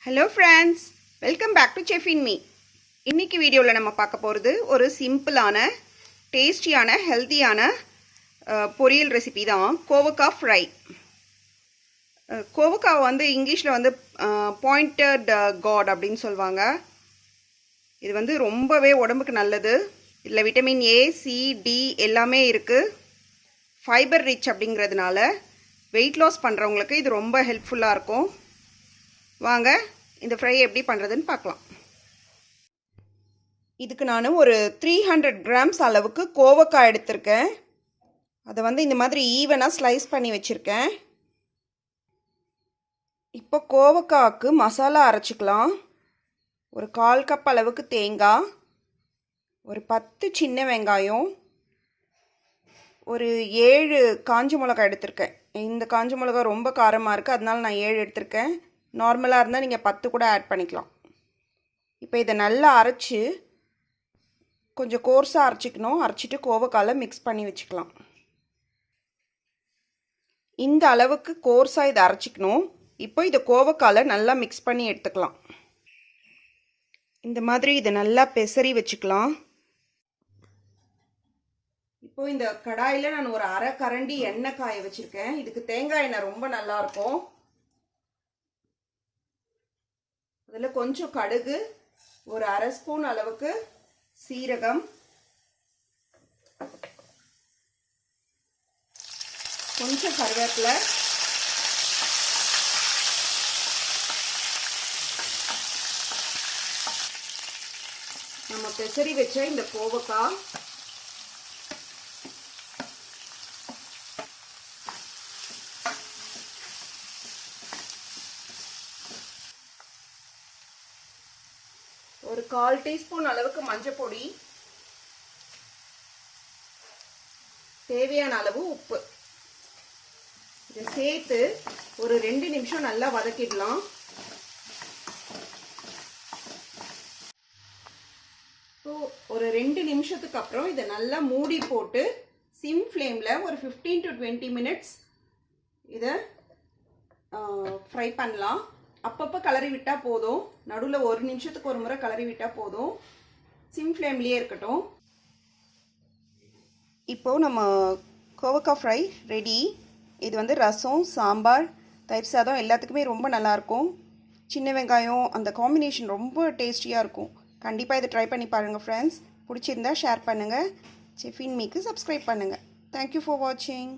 Hello friends, welcome back to Chef in Me. இன்னைக்கு வீடியோல நம்ம பார்க்க போறது ஒரு சிம்பிளான டேஸ்டியான ஹெல்தியான பொரியல் ரெசிபி தான் கோவக்காய் ஃப்ரை. கோவக்காய் வந்து இங்கிலீஷ்ல வந்து பாயிண்டட் காட் அப்படினு சொல்வாங்க. இது வந்து ரொம்பவே உடம்புக்கு நல்லது. இதுல விட்டமின் A, C, D எல்லாமே இருக்கு. ஃபைபர் ரிச் அப்படிங்கிறதுனால weight loss பண்றவங்களுக்கு இது ரொம்ப ஹெல்ப்ஃபுல்லா இருக்கும். வாங்க இந்த ஃப்ரை எப்படி பண்றதுன்னு பார்க்கலாம். இதுக்கு நான் ஒரு 300 grams அளவுக்கு கோவக்காய் எடுத்துர்க்கேன். அதை வந்து இந்த மாதிரி ஈவனா ஸ்லைஸ் பண்ணி வச்சிருக்கேன். இப்போ கோவக்காய்க்கு மசாலா அரைச்சுக்கலாம். ஒரு 1/4 கப் அளவுக்கு தேங்காய், ஒரு 10 சின்ன வெங்காயம், ஒரு 7 காஞ்ச மிளகாய் எடுத்துர்க்கேன். இந்த காஞ்ச மிளகாய் ரொம்ப காரமா இருக்கு, அதனால நான் 7 எடுத்துர்க்கேன். நார்மலாக இருந்தால் நீங்கள் 10 கூட ஆட் பண்ணிக்கலாம். இப்போ இதை நல்லா அரைச்சி கொஞ்சம் கோர்ஸாக அரைச்சிக்கணும். அரைச்சிட்டு கோவக்காயில் மிக்ஸ் பண்ணி வச்சுக்கலாம். இந்த அளவுக்கு கோர்ஸாக இதை அரைச்சிக்கணும். இப்போ இதை கோவக்காயில் நல்லா மிக்ஸ் பண்ணி எடுத்துக்கலாம். இந்த மாதிரி இதை நல்லா பெசரி வச்சுக்கலாம். இப்போ இந்த கடாயில் நான் ஒரு அரை கரண்டி எண்ணெய் காய வச்சுருக்கேன். இதுக்கு தேங்காய் எண்ணெய் ரொம்ப நல்லாயிருக்கும். அதில் கொஞ்சம் கடுகு, ஒரு அரை ஸ்பூன் அளவுக்கு சீரகம், கொஞ்சம் கருவேப்பிலை, நம்ம பெசரி வச்ச இந்த கோவக்காய், ஒரு 1/4 டீஸ்பூன் அளவுக்கு மஞ்சள் பொடி, தேவையான அளவு உப்பு, இதை சேர்த்து ஒரு 2 நிமிஷம் நல்லா வதக்கிடலாம். ஒரு 2 நிமிஷத்துக்கு அப்புறம் இதை நல்லா மூடி போட்டு சிம் ஃப்ளேமில் ஒரு 15 to 20 minutes இதை ஃப்ரை பண்ணலாம். அப்பப்போ கலரி விட்டால் போதும். நடுவில் 1 நிமிஷத்துக்கு ஒரு முறை கலரி விட்டால் போதும். சிம் ஃப்ளேம்லேயே இருக்கட்டும். இப்போது நம்ம கோவக்காய் ஃப்ரை ரெடி. இது வந்து ரசம், சாம்பார், தயிர் சாதம் எல்லாத்துக்குமே ரொம்ப நல்லாயிருக்கும். சின்ன வெங்காயம் அந்த காம்பினேஷன் ரொம்ப டேஸ்டியாக இருக்கும். கண்டிப்பாக இதை ட்ரை பண்ணி பாருங்கள் ஃப்ரெண்ட்ஸ். பிடிச்சிருந்தா ஷேர் பண்ணுங்கள். செஃப் இன் மீக்கு சப்ஸ்கிரைப் பண்ணுங்கள். தேங்க்யூ ஃபார் வாட்சிங்.